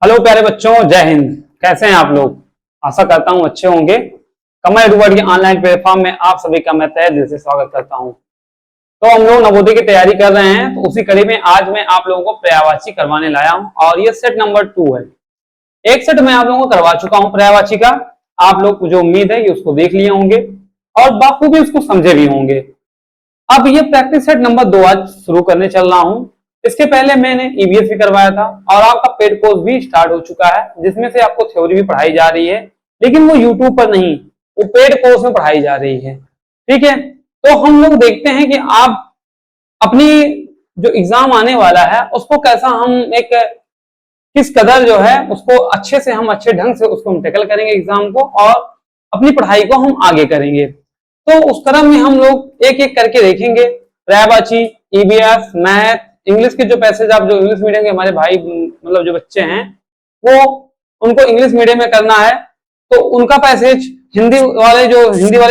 Hello प्यारे बच्चों, जय हिंद। कैसे हैं आप लोग? आशा करता हूं अच्छे होंगे। कमल एडुवर्ड के ऑनलाइन प्लेटफॉर्म में आप सभी का मैं तहे दिल से स्वागत करता हूं। तो हम लोग नवोदय की तैयारी कर रहे हैं, तो उसी कड़ी में आज मैं आप लोगों को पर्यायवाची करवाने लाया हूं और ये सेट नंबर 2 है। एक सेट मैं आप लोगों को करवा चुका हूं पर्यायवाची का। आप लोग को जो उम्मीद है ये उसको देख लिए होंगे और बाखूबी उसको समझे भी होंगे। अब ये प्रैक्टिस सेट नंबर 2 आज शुरू करने चल रहा हूं। इसके पहले मैंने ईवीएस भी करवाया था और आपका पेड कोर्स भी स्टार्ट हो चुका है, जिसमें से आपको थ्योरी भी पढ़ाई जा रही है, लेकिन वो यूट्यूब पर नहीं, वो पेड कोर्स में पढ़ाई जा रही है। ठीक है, तो हम लोग देखते हैं कि आप अपनी जो एग्जाम आने वाला है उसको कैसा हम एक किस कदर जो है उसको अच्छे से हम अच्छे ढंग से उसको हम टैकल करेंगे एग्जाम को, और अपनी पढ़ाई को हम आगे करेंगे। तो उस क्रम में हम लोग एक एक करके देखेंगे। पर्यायवाची, ईवीएस, मैथ, इंग्लिश के जो पैसेज आप जो इंग्लिश मीडियम के हमारे भाई मतलब जो बच्चे हैं वो उनको इंग्लिश मीडियम में करना है तो उनका पैसेज, हिंदी वाले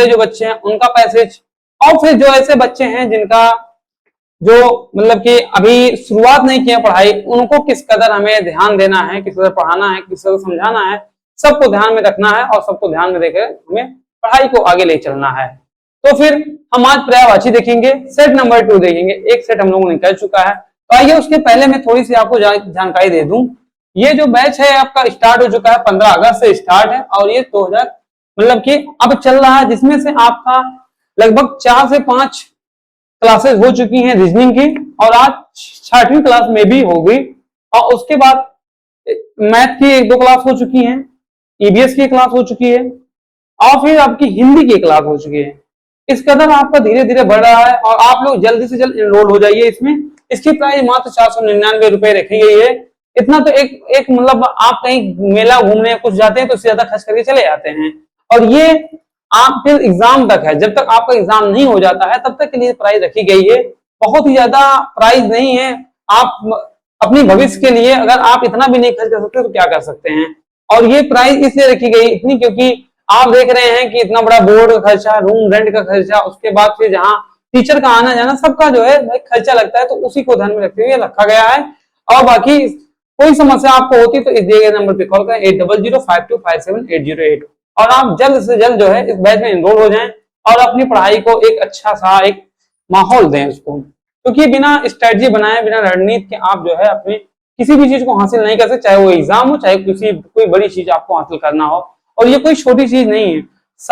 जो बच्चे हैं उनका पैसेज, और फिर जो ऐसे बच्चे हैं जिनका जो मतलब कि अभी शुरुआत नहीं किया पढ़ाई, उनको किस कदर हमें ध्यान देना है, किस कदर पढ़ाना है, किस कदर समझाना है, सबको ध्यान में रखना है और सबको ध्यान में देकर हमें पढ़ाई को आगे ले चलना है। तो फिर हम आज पर्यायवाची देखेंगे, सेट नंबर 2 देखेंगे। एक सेट हम लोगों ने कर चुका है, तो आइए उसके पहले मैं थोड़ी सी आपको जानकारी दे दूं। ये जो बैच है आपका स्टार्ट हो चुका है, 15 अगस्त से स्टार्ट है और ये 2000 मतलब कि अब चल रहा है, जिसमें से आपका लगभग 4 से 5 क्लासेस हो चुकी हैं रीजनिंग की, और आज 6वीं क्लास में भी हो गई, और उसके बाद मैथ की 1-2 क्लास हो चुकी हैं, ईवीएस की क्लास हो चुकी है, और फिर आपकी हिंदी की क्लास हो चुकी है। इस कदर आपका धीरे धीरे बढ़ रहा है और आप लोग जल्दी से जल्द एनरोल हो जाइए इसमें। इसकी प्राइस मात्र 499 रुपए रखी गई है। इतना तो एक मतलब आप कहीं मेला घूमने कुछ जाते हैं तो इससे ज्यादा खर्च करके चले जाते हैं, और ये आप फिर एग्जाम तक है, जब तक आपका एग्जाम नहीं हो जाता है तब तक के लिए प्राइस रखी गई है। बहुत ही ज्यादा प्राइस नहीं है। आप अपनी भविष्य के लिए अगर आप इतना भी नहीं खर्च कर सकते तो क्या कर सकते हैं। और ये प्राइस इसलिए रखी गई इतनी क्योंकि आप देख रहे हैं कि इतना बड़ा बोर्ड का खर्चा, रूम रेंट का खर्चा, उसके बाद फिर जहाँ टीचर का आना जाना सबका जो है भाई खर्चा लगता है, तो उसी को ध्यान में रखते हुए रखा गया है। और बाकी कोई समस्या आपको होती तो इस दिए गए नंबर पे कॉल करें 8005257808, और आप जल्द से जल्द जो है इस बैच में एनरोल हो जाएं और अपनी पढ़ाई को एक अच्छा सा एक माहौल दें उसको, क्योंकि बिना स्ट्रेटजी बनाए, बिना रणनीति के आप जो है अपनी किसी भी चीज को हासिल नहीं कर सकते, चाहे वो एग्जाम हो, चाहे कोई बड़ी चीज आपको हासिल करना हो। और ये कोई छोटी चीज नहीं है।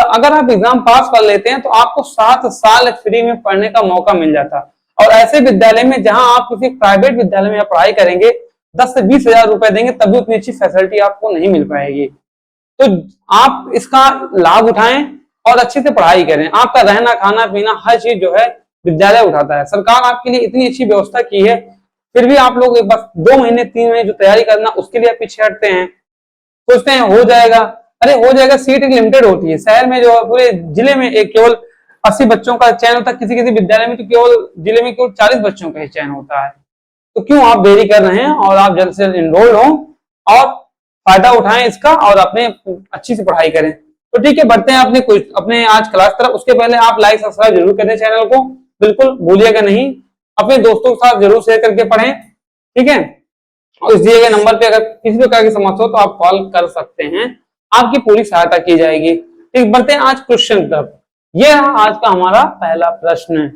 अगर आप एग्जाम पास कर लेते हैं तो आपको 7 साल फ्री में पढ़ने का मौका मिल जाता है, और ऐसे विद्यालय में जहां आप किसी प्राइवेट विद्यालय में पढ़ाई करेंगे 10 से 20 हजार रुपए देंगे तब भी उतनी अच्छी फैसिलिटी आपको नहीं मिल पाएगी। तो आप इसका लाभ उठाएं और अच्छे से पढ़ाई करें। आपका रहना, खाना, पीना हर चीज जो है विद्यालय उठाता है। सरकार आपके लिए इतनी अच्छी व्यवस्था की है, फिर भी आप लोग बस 2 महीने 3 महीने जो तैयारी करना उसके लिए आप पीछे हटते हैं, सोचते हैं हो जाएगा। अरे हो जाएगा, सीट लिमिटेड होती है। शहर में जो पूरे जिले में एक केवल 80 बच्चों का चयन होता है, किसी किसी विद्यालय में तो केवल जिले में केवल 40 बच्चों का ही चयन होता है। तो क्यों आप देरी कर रहे हैं, और आप जल्द से जल्द एनरोल हो और फायदा उठाएं इसका और अपने अच्छी से पढ़ाई करें। तो ठीक है, बढ़ते हैं अपने आज क्लास तरफ। उसके पहले आप लाइक सब्सक्राइब जरूर करें चैनल को, बिल्कुल भूलिएगा नहीं। अपने दोस्तों के साथ जरूर शेयर करके पढ़ें, ठीक है। और इस दिए गए नंबर पे अगर किसी प्रकार की समस्या हो तो आप कॉल कर सकते हैं, आपकी पूरी सहायता की जाएगी। ठीक, बढ़ते हैं आज क्वेश्चन तरफ। यह आज का हमारा पहला प्रश्न।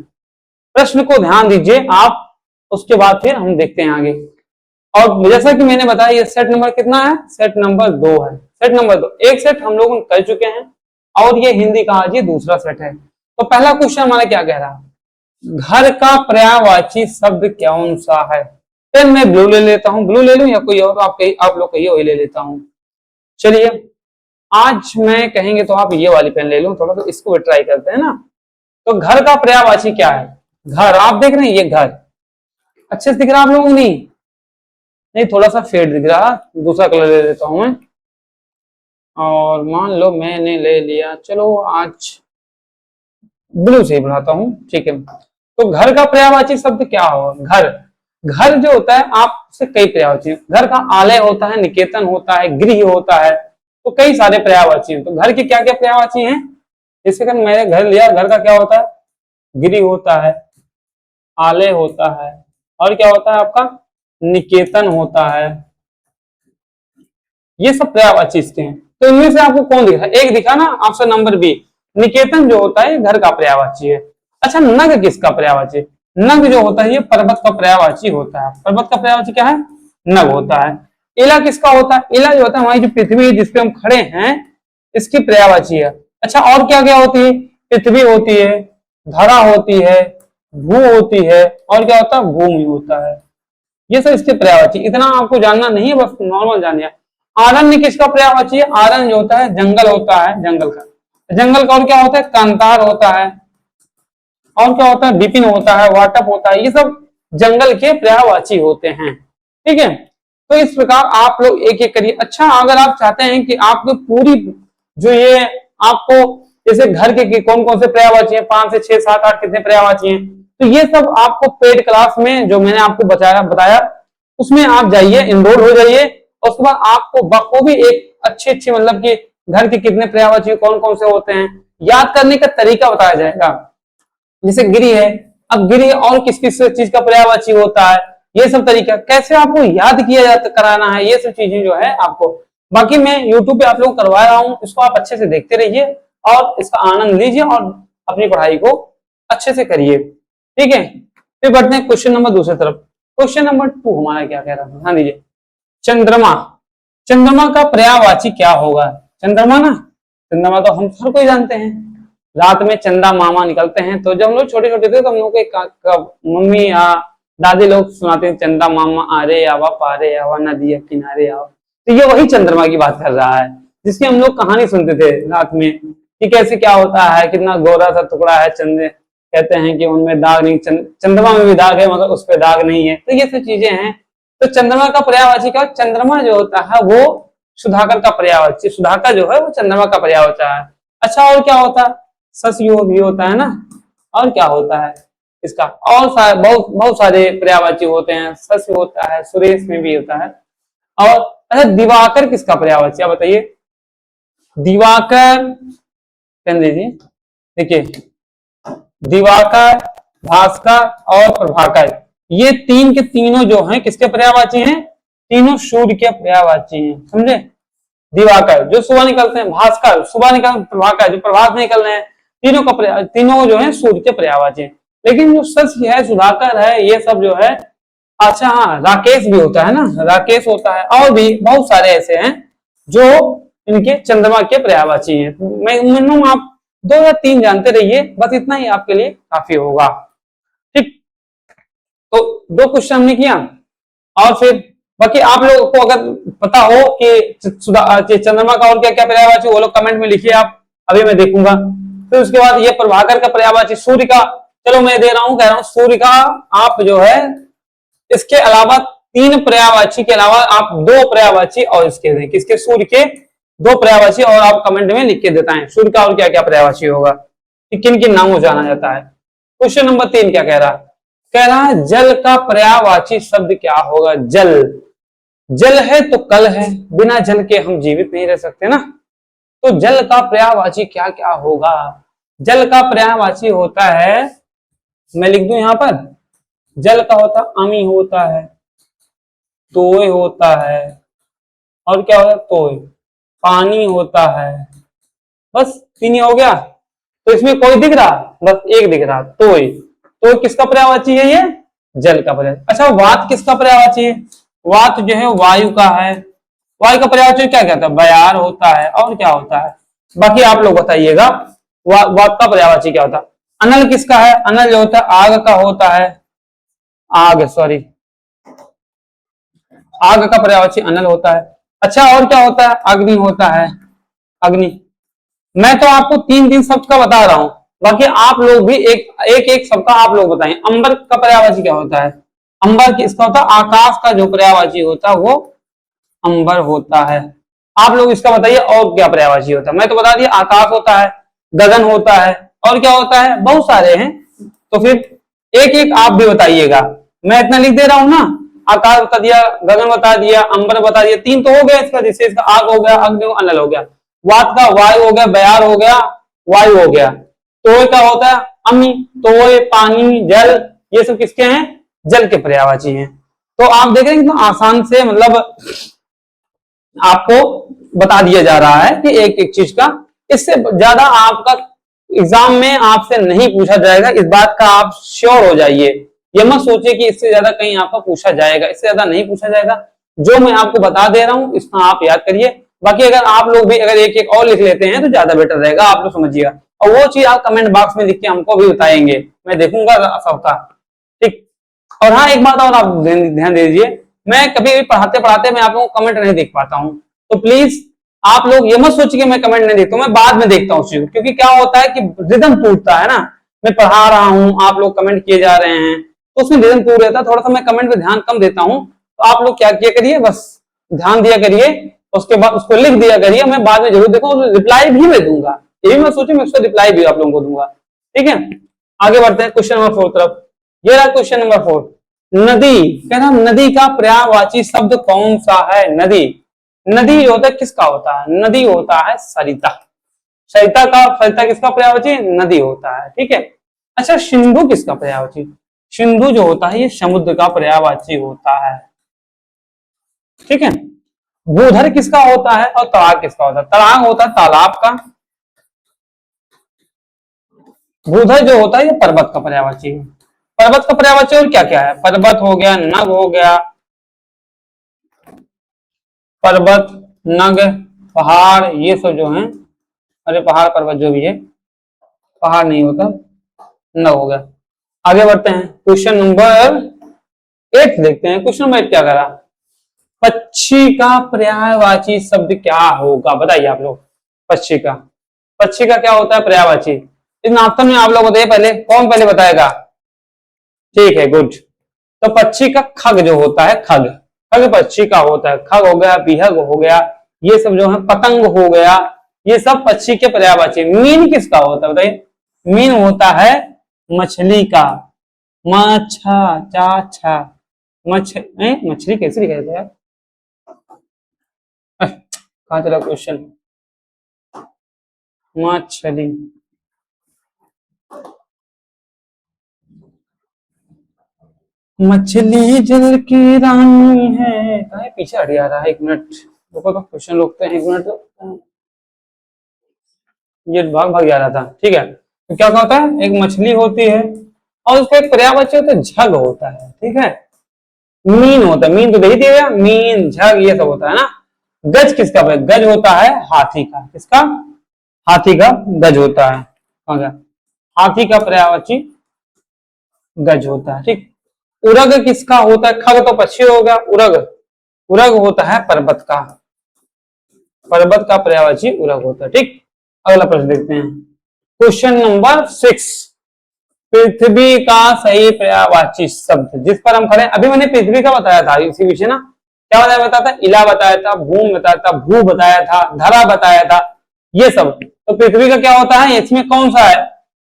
प्रश्न को ध्यान दीजिए आप, उसके बाद फिर हम देखते हैं आगे। और जैसा कि मैंने बताया ये सेट नंबर कितना है, सेट नंबर 2 है। सेट नंबर 2 एक सेट हम लोग कर चुके हैं और ये हिंदी का आज ये दूसरा सेट है। तो पहला क्वेश्चन हमारा क्या कह रहा है, घर का पर्यायवाची शब्द कौन सा है। पेन मैं ब्लू ले लेता हूं, ब्लू ले लूं या कोई और आप लोग कहिए वही ले लेता हूं। चलिए आज मैं कहेंगे तो आप ये वाली पेन ले लूं, थोड़ा सा इसको भी ट्राई करते हैं ना। तो घर का पर्यायवाची क्या है, घर। आप देख रहे हैं ये घर अच्छे से दिख रहा है आप लोगों को? नहीं, थोड़ा सा फेड दिख रहा, दूसरा कलर ले लेता हूं मैं। और मान लो मैंने ले लिया, चलो आज ब्लू से ही बनाता हूं, ठीक है। तो घर का पर्यायवाची शब्द क्या होगा, घर। घर जो होता है आपसे कई पर्यायवाची, घर का आलय होता है, निकेतन होता है, गृह होता है, तो कई सारे पर्यायवाची हैं। तो घर के क्या क्या पर्यायवाची हैं, जैसे कि मैंने घर लिया, घर का क्या होता है, गृह होता है, आलय होता है, और क्या होता है आपका, निकेतन होता है, ये सब पर्यायवाची इसके हैं। तो इनमें से आपको कौन दिखा? एक दिखा ना ऑप्शन नंबर बी, निकेतन जो होता है घर का पर्यायवाची है। अच्छा, नग किसका पर्यायवाची? नग जो होता है ये पर्वत का पर्यायवाची होता है। पर्वत का पर्यायवाची क्या है? नग होता है। इला किसका होता है? इला जो होता है हमारी जो पृथ्वी है जिसपे हम खड़े हैं, इसकी पर्यायवाची है। अच्छा, और क्या क्या होती है? पृथ्वी होती है, धरा होती है, भू होती है, और क्या होता है? भूमि होता है। ये सब इसके पर्यायवाची। इतना आपको जानना नहीं है, बस नॉर्मल जानिए। आरण्य किसका पर्यायवाची है? आरण्य जो होता है जंगल होता है, जंगल का। जंगल का और क्या होता है? कांतार होता है, और क्या होता है? विपिन होता है, वाटप होता है। ये सब जंगल के पर्यायवाची होते हैं। ठीक है, तो इस प्रकार आप लोग एक एक करिए। अच्छा, अगर आप चाहते हैं कि आपको पूरी जो ये आपको जैसे घर के कौन कौन से पर्यायवाची हैं, 5 से 6 7 8 कितने पर्यायवाची हैं, तो ये सब आपको पेड क्लास में जो मैंने आपको बताया उसमें आप जाइए, इनरोल हो जाइए, और उसके बाद आपको बखूबी एक अच्छे मतलब कि घर के कितने पर्यायवाची कौन कौन से होते हैं याद करने का तरीका बताया जाएगा। जैसे गिरी है, अब गिरी और किस किस चीज का पर्यायवाची होता है, ये सब तरीका कैसे आपको याद किया जाता कराना है, ये सब चीजें जो है आपको, बाकी मैं यूट्यूब पे आप लोग करवा रहा हूँ, इसको आप अच्छे से देखते रहिए और इसका आनंद लीजिए और अपनी पढ़ाई को अच्छे से करिए। ठीक है, फिर बढ़ते हैं क्वेश्चन नंबर दूसरी तरफ। क्वेश्चन नंबर 2 हमारा क्या कह रहा था, ध्यान दीजिए। चंद्रमा, चंद्रमा का पर्यायवाची क्या होगा? चंद्रमा ना, चंद्रमा तो हम हर कोई जानते हैं, रात में चंदा मामा निकलते हैं। तो जब हम लोग छोटे छोटे थे तो हम लोग के मम्मी या दादी लोग सुनाते हैं, चंदा मामा आ रे आवा पारे आवा नदी किनारे आवा। तो ये वही चंद्रमा की बात कर रहा है जिसकी हम लोग कहानी सुनते थे रात में कि कैसे क्या होता है, कितना गोरा सा टुकड़ा है चंद्र, कहते हैं कि उनमें दाग नहीं, चंद्रमा में भी दाग है मगर उस पर दाग नहीं है। तो ये सब चीजें हैं। तो चंद्रमा का पर्यायवाची क्या? चंद्रमा जो होता है वो सुधाकर का पर्यायवाची, सुधाकर जो है वो चंद्रमा का पर्यायवाची है। अच्छा, और क्या होता है? ससयोग भी होता है ना, और क्या होता है इसका? और बहुत बहुत सारे पर्यायवाची होते हैं, सस्य होता है, सुरेश में भी होता है। और अच्छा, दिवाकर किसका पर्यायवाची है बताइए? दिवाकर कह दीजिए, देखिए दिवाकर, भास्कर और प्रभाकर, ये तीन के तीनों जो हैं किसके पर्यायवाची हैं? तीनों सूर्य के पर्यायवाची हैं, समझे? दिवाकर जो सुबह निकलते हैं, भास्कर सुबह निकल, प्रभाकर जो प्रभात में निकल रहे हैं, तीनों का तीनों जो है सूर्य के पर्यायवाची हैं। लेकिन जो सस्य है, सुधाकर है, ये सब जो है, अच्छा हाँ, राकेश भी होता है ना, राकेश होता है, और भी बहुत सारे ऐसे हैं जो इनके चंद्रमा के पर्यायवाची हैं। मिनिमम आप 2 या 3 जानते रहिए, बस इतना ही आपके लिए काफी होगा। ठीक, तो 2 क्वेश्चन हमने किया, और फिर बाकी आप लोगों को अगर पता हो कि चंद्रमा का और क्या क्या पर्यायवाची, वो लोग कमेंट में लिखिए आप, अभी मैं देखूंगा। फिर उसके बाद ये प्रभाकर का पर्यायवाची, सूर्य का, चलो मैं दे रहा हूं, कह रहा हूं सूर्य का आप जो है इसके अलावा 3 पर्यायवाची के अलावा आप 2 पर्यायवाची और इसके दें, किसके? सूर्य के 2 पर्यायवाची, और आप कमेंट में लिख के देता है सूर्य का और क्या क्या पर्यायवाची होगा, किन किन नामों जाना जाता है। क्वेश्चन नंबर 3 क्या कह रहा है? कह रहा है जल का पर्यायवाची शब्द क्या होगा? जल, जल है तो कल है, बिना जल के हम जीवित नहीं रह सकते ना। तो जल का पर्यायवाची क्या क्या होगा? जल का पर्यायवाची होता है, मैं लिख दूं यहां पर, जल का होता अमी होता है, तोय होता है, और क्या होता है? तोय, पानी होता है, बस 3 ही हो गया। तो इसमें कोई दिख रहा? बस एक दिख रहा, तोय। तो किसका पर्यायवाची है? ये जल का पर्यायवाची। अच्छा, वात किसका पर्यायवाची है? वात जो है वायु का है। वायु का पर्यायवाची क्या कहता है? बयार होता है, और क्या होता है? बाकी आप लोग बताइएगा वात का पर्यायवाची क्या होता है? अनल किसका है? अनल जो होता है आग का होता है, आग, सॉरी, आग का पर्यायवाची अनल होता है। अच्छा, और क्या होता है? अग्नि होता है, अग्नि। मैं तो आपको 3 शब्द का बता रहा हूं, बाकी आप लोग भी एक शब्द का आप लोग बताएं। अंबर का पर्यायवाची क्या होता है? अंबर किसका होता है? आकाश का जो पर्यायवाची होता है वो अंबर होता है। आप लोग इसका बताइए और क्या पर्यायवाची होता है? मैं तो बता दिया, आकाश होता है, गगन होता है, और क्या होता है? बहुत सारे हैं। तो फिर एक एक आप भी बताइएगा, मैं इतना लिख दे रहा हूं ना, आकाश बता दिया, गगन बता दिया, अंबर बता दिया, 3 तो हो गया इसका, जिससे इसका आग हो गया, अग्नि, अनल हो गया, वात का वायु हो गया, बयार हो गया, वायु हो गया, तोय का होता है अमी, तोय, पानी, जल, ये सब किसके हैं? जल के पर्यायवाची हैं। तो आप देख रहे हैं कितना आसान से मतलब आपको बता दिया जा रहा है कि एक एक चीज का। इससे ज्यादा आपका एग्जाम में आपसे नहीं पूछा जाएगा, इस बात का आप श्योर हो जाइए। ये मत सोचिए कि इससे ज्यादा कहीं आपका पूछा जाएगा, इससे ज्यादा नहीं पूछा जाएगा। जो मैं आपको बता दे रहा हूं इसका आप याद करिए। बाकी अगर आप लोग भी अगर एक एक और लिख लेते हैं तो ज्यादा बेटर रहेगा, आप लोग समझिएगा। और वो चीज आप कमेंट बॉक्स में लिख के हमको भी बताएंगे, मैं देखूंगा सबका, ठीक। और हाँ, एक बात और आप ध्यान दीजिए, मैं कभी भी पढ़ाते पढ़ाते मैं आप लोगों को कमेंट नहीं देख पाता हूँ, तो प्लीज आप लोग ये मत सोचिए कि मैं कमेंट नहीं देखता हूँ, मैं बाद में देखता हूँ उस चीज, क्योंकि क्या होता है कि रिदम टूटता है ना। मैं पढ़ा रहा हूँ, आप लोग कमेंट किए जा रहे हैं, तो उसमें रिदम टूट रहता है, थोड़ा सा मैं कमेंट पे ध्यान कम देता हूँ। तो आप लोग क्या किया करिए, बस ध्यान दिया करिए, उसके बाद उसको लिख दिया करिए, मैं बाद में जरूर देखूँ, रिप्लाई भी मैं दूंगा। ये भी मैं सोचूं मैं उसका रिप्लाई भी आप लोगों को दूंगा, ठीक है। आगे बढ़ते हैं क्वेश्चन नंबर 4 तरफ। ये रहा क्वेश्चन नंबर 4। नदी, कहना नदी का पर्यायवाची शब्द कौन सा है? नदी, नदी होता है किसका होता है? नदी होता है सरिता। सरिता किसका पर्यायवाची? नदी होता है, ठीक है। अच्छा, सिंधु किसका पर्यायवाची? सिंधु जो होता है ये समुद्र का पर्यायवाची होता है, ठीक है। भूधर किसका होता है और तड़ाग किसका होता है? तड़ाग होता है तालाब का, भूधर जो होता है ये पर्वत का पर्यायवाची है। पर्वत का पर्यायवाची और क्या क्या है? पर्वत हो गया, नग हो गया, पर्वत, नग, पहाड़, ये सब जो है, अरे पहाड़ पर्वत जो भी है, पहाड़ नहीं होता, नग हो गया। आगे बढ़ते हैं, क्वेश्चन नंबर 8 देखते हैं। क्वेश्चन नंबर 8 क्या करा? पक्षी का पर्यायवाची शब्द क्या होगा? बताइए आप लोग। पक्षी का क्या होता है पर्यायवाची? इन ऑप्शन में आप लोग बताइए, पहले कौन पहले बताएगा? ठीक है, गुड। तो पक्षी का खग जो होता है, खग पक्षी का होता है। खग हो गया, बिहग हो गया, ये सब जो है, पतंग हो गया, ये सब पक्षी के पर्यायवाची। मीन किसका होता है बताइए? मीन होता है मछली का। मछली कैसे लिखा जाता है यार? कहाँ चला क्वेश्चन? मछली, मछली जल की रानी है। कहाँ पीछे हट जा रहा है, एक मिनट रुको, तो क्वेश्चन रोकते हैं, एक मिनट। ये भाग जा रहा था, ठीक है। तो क्या होता है? एक मछली होती है और उसका एक पर्यायवाची होता है, झग होता है, ठीक है। मीन होता है, मीन तो नहीं दिया, मीन, झग, ये सब होता है ना। गज किसका? गज होता है हाथी का। किसका? हाथी का गज होता है। हाथी का पर्यायवाची गज होता है, ठीक। उरग किसका होता है? खग तो पक्षी हो गया, उरग होता है पर्वत का। पर्वत का पर्यायवाची उरग होता है, ठीक। अगला प्रश्न देखते हैं, क्वेश्चन नंबर 6। पृथ्वी का सही पर्यायवाची शब्द, जिस पर हम खड़े, अभी मैंने पृथ्वी का बताया था इसी विषय ना। क्या बताया था? इला बताया था, भूम बताया था, भू बताया था, धरा बताया था, ये सब। तो पृथ्वी का क्या होता है? इसमें कौन सा है?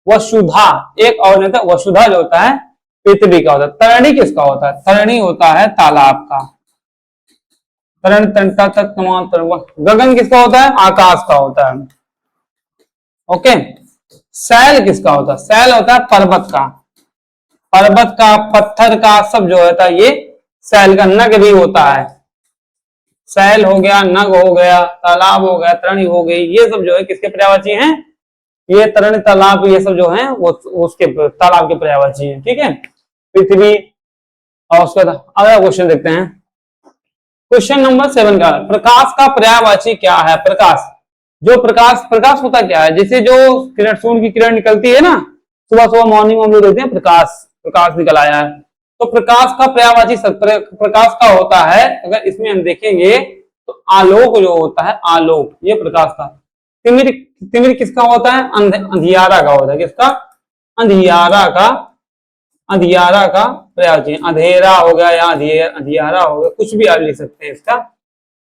वसुधा। एक और नहीं था, वसुधा जो होता है पृथ्वी का होता है। तरणी किसका होता है? तरणी होता है तालाब का। गगन किसका होता है? आकाश का होता है, ओके। सैल किसका होता है? सैल होता है पर्वत का। पर्वत का, पत्थर का, सब जो होता है ये सैल का। नग भी होता है, सैल हो गया, नग हो गया, तालाब हो गया, तरणी हो गई, ये सब जो है किसके पर्यायवाची हैं? ये तरणी, तालाब, ये सब जो है वो उसके तालाब के पर्यायवाची हैं, ठीक है। पृथ्वी। और उसके बाद अगला क्वेश्चन देखते हैं, क्वेश्चन नंबर 7 का, प्रकाश का पर्यायवाची क्या है? प्रकाश, जो प्रकाश होता क्या है? जैसे जो किरण, सूर्य की किरण निकलती है ना, सुबह सुबह मॉर्निंग में हम लोग देखते हैं प्रकाश निकल आया है। तो प्रकाश का पर्यायवाची प्रकाश का होता है, अगर इसमें हम देखेंगे तो आलोक जो होता है, आलोक, ये प्रकाश का। तिमिर किसका होता है? अंधियारा का होता है। किसका? अंधियारा का पर्यायवाची। अंधेरा हो गया या अंधियारा हो गया, कुछ भी आप लिख सकते हैं इसका।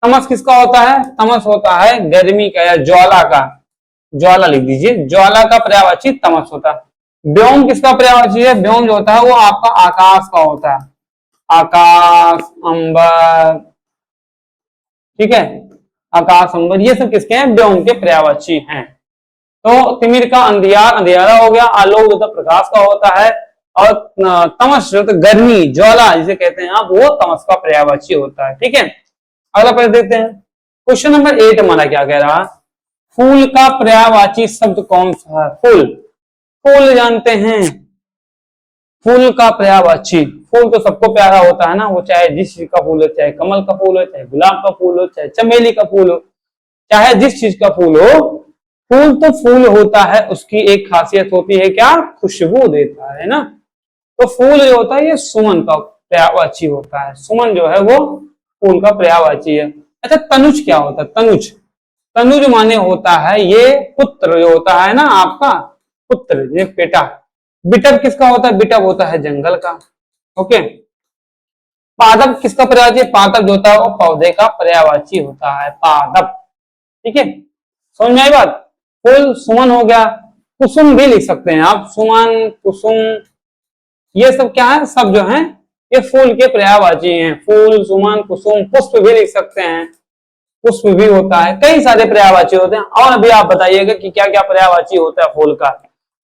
तमस किसका होता है? तमस होता है गर्मी का या ज्वाला का। ज्वाला लिख दीजिए, ज्वाला का पर्यायवाची तमस होता है। व्योम किसका पर्यायवाची है? व्योम जो होता है वो आपका आकाश का होता है। आकाश, अंबर, ठीक है। आकाश, अंबर, ये सब किसके हैं? व्योम के पर्यायवाची हैं। तो तिमिर का अंधियारा हो गया, आलोक जो प्रकाश का होता है, और तमस जो गर्मी, ज्वाला जिसे कहते हैं आप, वो तमस का पर्यायवाची होता है, ठीक है। अगला प्रश्न देखते हैं, क्वेश्चन नंबर 8 हमारा क्या कह रहा है, फूल का पर्यायवाची शब्द कौन सा है। फूल, फूल जानते हैं, फूल का पर्यायवाची, फूल तो सबको प्यारा होता है ना, वो चाहे जिस चीज का फूल हो, चाहे कमल का फूल हो, चाहे गुलाब का फूल हो, चाहे चमेली का फूल हो, चाहे जिस चीज का फूल हो, फूल तो फूल होता है, उसकी एक खासियत होती है क्या, खुशबू देता है ना। तो फूल जो होता है ये सुमन का पर्यायवाची होता है, सुमन जो है वो फूल का पर्यायवाची है। अच्छा तनुज क्या होता है, तनुज, तनुज माने होता है ये पुत्र जो होता है ना आपका, पुत्र ये बेटा। बिटव किसका होता है, बिटव होता है जंगल का। ओके, पादप किसका पर्यायवाची, पादप जो होता है वो पौधे का पर्यायवाची होता है, पादप। ठीक है, समझ में आई बात। फूल सुमन हो गया, कुसुम भी लिख सकते हैं आप, सुमन कुसुम ये सब क्या है, सब जो है ये फूल के पर्यायवाची हैं। फूल सुमन कुसुम, पुष्प भी लिख सकते हैं, पुष्प भी होता है, कई सारे पर्यायवाची होते हैं। और अभी आप बताइएगा कि क्या क्या पर्यायवाची होता है फूल का।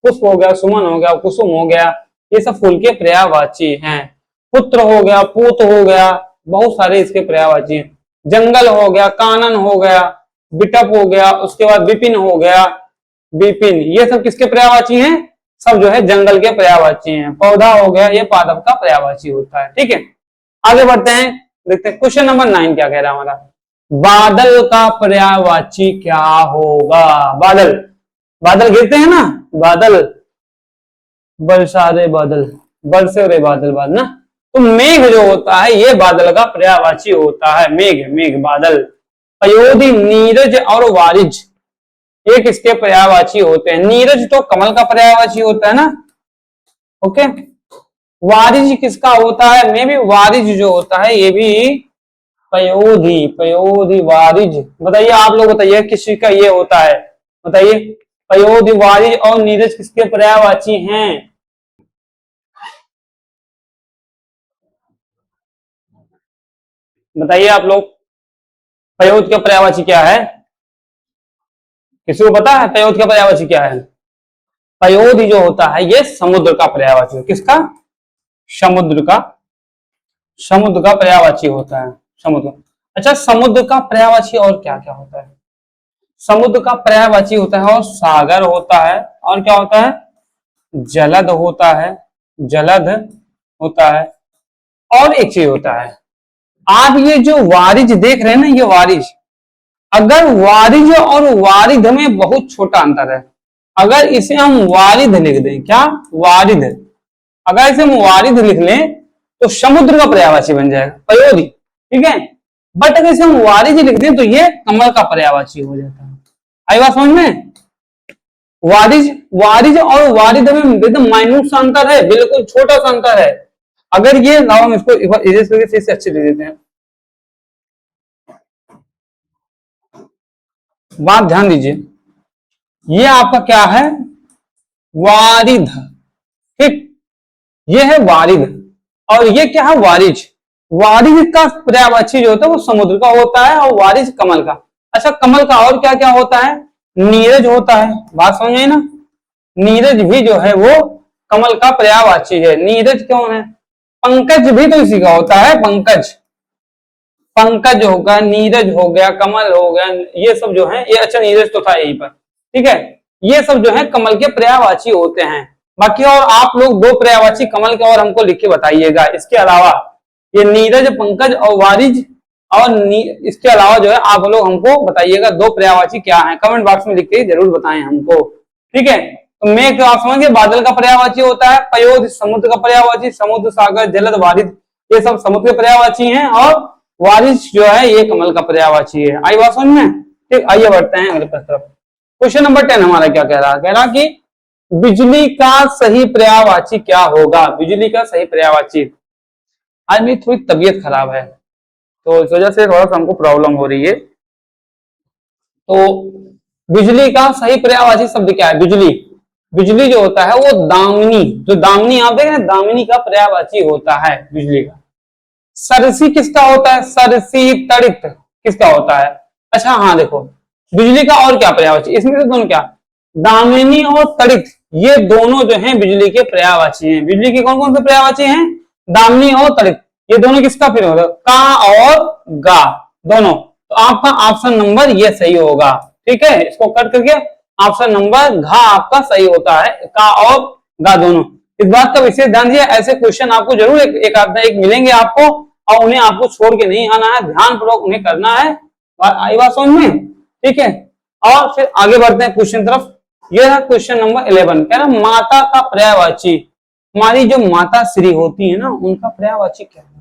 पुष्प हो गया, सुमन हो गया, कुसुम हो गया, ये सब फूल के पर्यायवाची हैं। पुत्र हो गया, पूत हो गया, बहुत सारे इसके पर्यायवाची हैं। जंगल हो गया, कानन हो गया, बिटप हो गया, उसके बाद विपिन हो गया, विपिन, ये सब किसके पर्यायवाची हैं, सब जो है जंगल के पर्यायवाची हैं। पौधा हो गया, ये पादप का पर्यायवाची होता है। ठीक है, आगे बढ़ते हैं, देखते हैं क्वेश्चन नंबर 9 क्या कह रहा है हमारा, बादल का पर्यायवाची क्या होगा। बादल, बादल गिरते हैं ना, बादल, बरसा रे बादल, बरसे रे बादल, बादल ना। तो मेघ जो होता है ये बादल का पर्यायवाची होता है, मेघ, मेघ बादल। पयोधि, नीरज और वारिज ये किसके पर्यायवाची होते हैं, नीरज तो कमल का पर्यायवाची होता है ना। ओके, वारिज किसका होता है, मे भी वारिज जो होता है ये भी पयोधि, पयोधि वारिज, बताइए आप लोग बताइए किस चीज का ये होता है, बताइए। पयोधि वारिज और नीरज किसके पर्यायवाची हैं, बताइए आप लोग। पयोध का पर्यायवाची क्या है, किसी को पता है पयोध का पर्यायवाची क्या है। पयोधि जो होता है ये समुद्र का पर्यायवाची, किसका, समुद्र का, समुद्र का पर्यायवाची होता है, समुद्र। अच्छा समुद्र का पर्यायवाची और क्या क्या होता है, समुद्र का पर्यायवाची होता है और सागर होता है, और क्या होता है, जलद होता है, जलद होता है, और एक चीज होता है, आप ये जो वारिज देख रहे हैं ना, ये वारिज, अगर वारिज और वारिध में बहुत छोटा अंतर है। अगर इसे हम वारिध लिख दें, क्या, वारिध, अगर इसे हम वारिध लिख लें तो समुद्र का पर्यायवाची बन जाएगा पयोधि, ठीक है। बट अगर इसे हम वारिज लिख दें तो ये कमल का पर्यायवाची हो जाता है। आई बात समझ में, वारिज, वारिज और वारिध में एकदम माइन्यूट सा अंतर है, बिल्कुल छोटा सा अंतर है। अगर ये लाओ हम इसको एक बार इरेज करके से अच्छे दे देते हैं, बात ध्यान दीजिए, ये आपका क्या है, वारिध, ठीक, ये है वारिध, और ये क्या है, वारिज। वारिज का पर्यायवाची जो होता है वो समुद्र का होता है, और वारिज कमल का। अच्छा कमल का और क्या क्या होता है, नीरज होता है, बात समझे ना, नीरज भी जो है वो कमल का पर्यायवाची है। नीरज कौन है, पंकज भी तो इसी का होता है, पंकज, पंकज होगा, नीरज हो गया, कमल हो गया, ये सब जो है ये, अच्छा नीरज तो था यहीं पर, ठीक है, ये सब जो है कमल के पर्यायवाची होते हैं। बाकी और आप लोग दो पर्यायवाची कमल के और हमको लिख के बताइएगा, इसके अलावा ये नीरज, पंकज और वारिज, और इसके अलावा जो है आप लोग हमको बताइएगा दो पर्यायवाची क्या है, कमेंट बॉक्स में लिख के जरूर बताएं हमको, ठीक है। तो मेघ आप समझ, बादल का पर्यायवाची होता है, पयोध समुद्र का पर्यायवाची, समुद्र सागर जलद वारिद ये सब समुद्र के पर्यायवाची हैं, और वारिज जो है ये कमल का पर्यायवाची है। आई बात समझ में, ठीक। आइए बढ़ते हैं अगले तरफ। क्वेश्चन नंबर 10 हमारा क्या कह रहा है, कह रहा कि बिजली का सही पर्यायवाची क्या होगा, बिजली का सही पर्यायवाची। आज मेरी थोड़ी तबीयत खराब है तो इस वजह से थोड़ा सा हमको प्रॉब्लम हो रही है। तो बिजली का सही पर्यायवाची शब्द क्या है, बिजली, बिजली जो होता है वो दामिनी, जो दामिनी आप देख रहे हैं, दामिनी का पर्यायवाची होता है बिजली का। सरसी किसका होता है, सरसी तड़ित किसका होता है। अच्छा हाँ देखो, बिजली का और क्या पर्यायवाची, इसमें से दोनों क्या, दामिनी और तड़ित ये दोनों जो हैं बिजली के पर्यायवाची हैं। बिजली के कौन कौन से पर्यायवाची हैं, दामिनी और तड़ित, ये दोनों किसका फिर होगा, का और गा दोनों। तो तो आपका ऑप्शन नंबर ये सही होगा। ठीक है, इसको कट करके ऑप्शन नंबर घा आपका सही होता है, का और गा दोनों। इस बात का विशेष ध्यान दिया, ऐसे क्वेश्चन आपको जरूर एक मिलेंगे आपको, और उन्हें आपको छोड़ के नहीं आना है, ध्यान पूर्वक उन्हें करना है। आई बात समझ में? ठीक है, और फिर आगे बढ़ते हैं क्वेश्चन तरफ। यह है क्वेश्चन नंबर 11, कह रहा माता का पर्यायवाची, हमारी जो माता श्री होती है ना, उनका पर्यायवाची क्या है?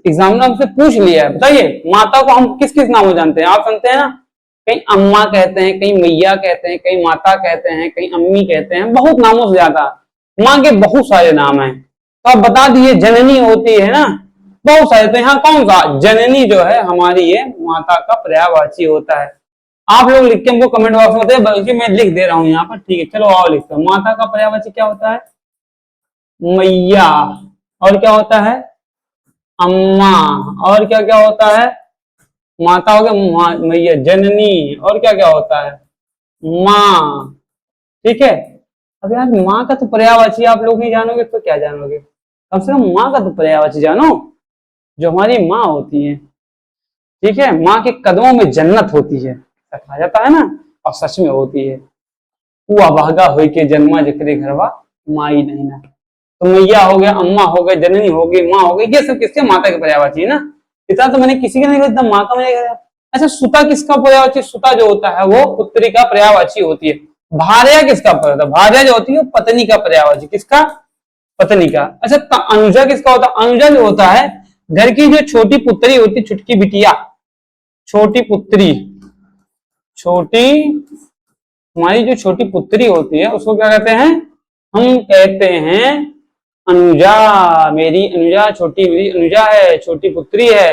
एग्जाम में हमसे पूछ लिया है, बताइए माता को हम किस किस नामों जानते हैं? आप जानते हैं ना, कहीं अम्मा कहते हैं, कहीं मैया कहते हैं, कहीं माता कहते हैं, कहीं अम्मी कहते हैं, बहुत नामों से ज्यादा माँ के बहुत सारे नाम हैं। तो आप बता दीजिए, जननी होती है ना, बहुत सारे, तो यहाँ कौन सा जननी जो है हमारी, ये माता का पर्यायवाची होता है। आप लोग लिख के हमको कमेंट बॉक्स में बताइए, बल्कि मैं लिख दे रहा हूँ यहाँ पर। ठीक है, चलो आओ लिखते हैं। माता का पर्यायवाची क्या होता है? मैया। और क्या होता है? अम्मा। और क्या क्या होता है? माता हो गया, मैया, जननी, और क्या क्या होता है? माँ। ठीक है, अब यार माँ का तो पर्यायवाची आप लोग नहीं जानोगे तो क्या जानोगे? कम से कम माँ का तो पर्यायवाची जानो, जो हमारी माँ होती है। ठीक है, माँ के कदमों में जन्नत होती है, कहा जाता है ना, और सच में होती है। हुआ भागा हो के जन्मा जकरे घरवा माई नहीं ना। तो मैया हो गया, अम्मा हो गए, जननी हो गई, माँ हो गई, ये सब किसके? माता के पर्यायवाची है ना। इतना तो मैंने किसी का नहीं कहा, माँ का मैंने कहा। अच्छा, सुता किसका पर्यायवाची? सुता जो होता है वो पुत्री का पर्यायवाची होती है। भार्या किसका पर्यायवाची? भार्या जो होती है वो पत्नी का पर्यायवाची। किसका? पत्नी का। अच्छा, अनुजा किसका होता है? अनुजा जो होता है घर की जो छोटी पुत्री होती है, छुटकी बिटिया, छोटी पुत्री, छोटी, हमारी जो छोटी पुत्री होती है उसको क्या कहते हैं? हम कहते हैं अनुजा। मेरी अनुजा, छोटी मेरी अनुजा है, छोटी पुत्री है,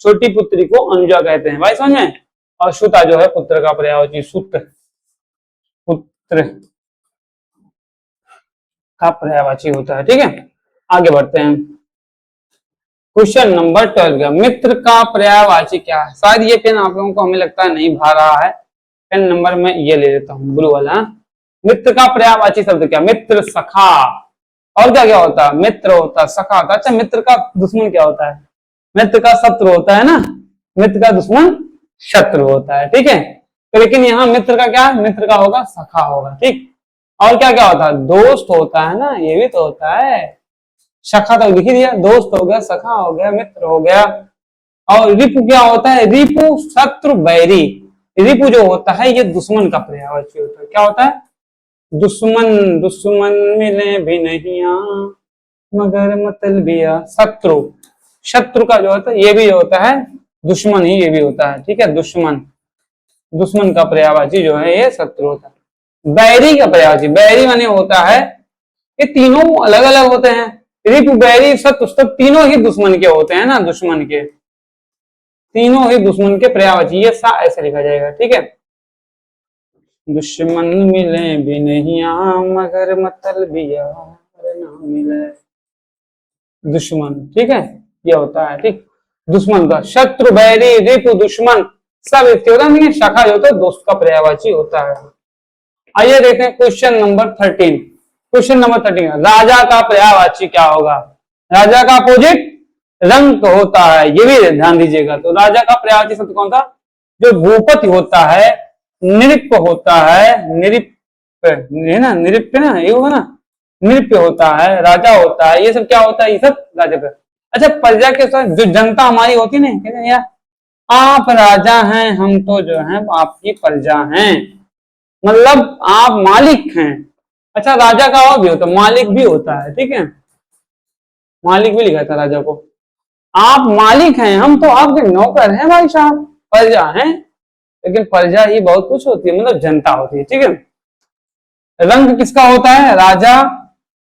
छोटी पुत्री को अनुजा कहते हैं, भाई समझ में। और सुता जो है पुत्र का पर्यायवाची, सुत, पुत्र का पर्यायवाची होता है। ठीक है, आगे बढ़ते हैं। क्वेश्चन नंबर 12, मित्र का पर्यायवाची क्या है? शायद ये पेन आप लोगों को, हमें लगता है, नहीं भा रहा है। पेन नंबर में ये ले लेता हूं, ब्लू वाला। मित्र का पर्यायवाची शब्द क्या? मित्र, सखा, और क्या क्या होता है? मित्र होता है, सखा होता है। अच्छा, मित्र का दुश्मन क्या होता है? मित्र का शत्रु होता है ना, मित्र का दुश्मन शत्रु होता है। ठीक है, तो लेकिन यहाँ मित्र का क्या है? मित्र का होगा सखा होगा। ठीक, और क्या क्या होता है? दोस्त होता है ना, ये भी तो होता है। सखा तो लिख ही दिया, दोस्त हो गया, सखा हो गया, मित्र हो गया। और रिपु क्या होता है? रिपु शत्रु, बैरी। रिपु जो होता है ये दुश्मन का पर्यायवाची होता है। क्या होता है? दुश्मन, दुश्मन मिले भी नहीं मगर मतलबिया। शत्रु, शत्रु का जो होता है ये भी होता है दुश्मन ही, ये भी होता है। ठीक है, दुश्मन, दुश्मन का पर्यायवाची जो है ये शत्रु होता है। बैरी का पर्यायवाची, बैरी माने होता है, ये तीनों अलग अलग होते हैं। रिपु, बैरी, शत्रु, सब तीनों ही दुश्मन के होते हैं ना, दुश्मन के, तीनों ही दुश्मन के पर्यायवाची। ये सा ऐसे लिखा जाएगा। ठीक है, दुश्मन मिले भी नहीं मगर मतलबिया ना मिले, दुश्मन। ठीक है, ये होता है। ठीक, दुश्मन का, शत्रु, बैरी, रिपु, दुश्मन, सब एक होता नहीं है। शाखा जो होता है दोस्त का पर्यायवाची होता है। आइए देखते हैं क्वेश्चन नंबर 13। क्वेश्चन नंबर 13, राजा का पर्यायवाची क्या होगा? राजा का अपोजिट रंक होता है, ये भी ध्यान दीजिएगा। तो राजा का पर्यायवाची शब्द कौन था? जो भूपति होता है, नृप होता है, नृप है ना, नृप ना, ये होगा ना, नृप होता है, राजा होता है, ये सब क्या होता है? ये सब राजा का। अच्छा, प्रजा के साथ जो जनता हमारी होती है ना, कहते हैं यार आप राजा हैं, हम तो जो है आपकी प्रजा हैं, मतलब आप मालिक हैं। अच्छा, राजा का और भी होता है, मालिक भी होता है। ठीक है, मालिक भी लिखा था राजा को, आप मालिक हैं, हम तो आपके नौकर हैं भाई साहब, प्रजा हैं। लेकिन प्रजा ही बहुत कुछ होती है, मतलब जनता होती है। ठीक है, रंग किसका होता है? राजा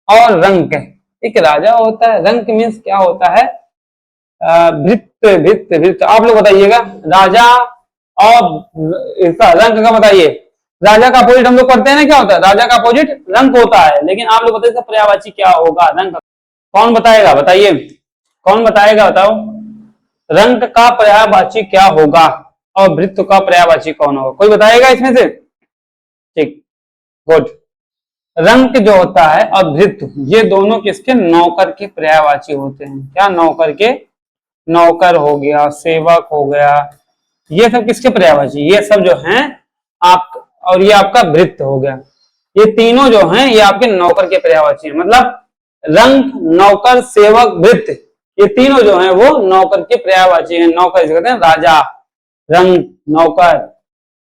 और रंक, एक राजा होता है। रंक मीन्स क्या होता है? भृत्य, भृत्य, भृत्य। आप लोग बताइएगा, राजा और इसका रंक का बताइए। राजा का अपोजिट हम लोग करते हैं ना, क्या होता है? राजा का अपोजिट रंक होता है, लेकिन आप लोग बताइए पर्यायवाची क्या होगा? रंक। कौन बताएगा? बताइए, कौन बताएगा? बताओ, रंक का पर्यायवाची क्या होगा और भृत्य का पर्यायवाची कौन होगा? कोई बताएगा इसमें से? ठीक, गुड। रंक जो होता है और भृत्य, ये दोनों किसके? नौकर के पर्यायवाची होते हैं। क्या? नौकर के, नौकर हो गया, सेवक हो गया, ये सब किसके पर्यायवाची, ये सब जो हैं आप, और ये आपका भृत्य हो गया, ये तीनों जो हैं ये आपके नौकर के पर्यायवाची हैं। मतलब रंग, नौकर, सेवक, भृत्य, ये तीनों जो हैं वो नौकर के पर्यायवाची हैं। नौकर कहते हैं राजा, रंग, नौकर,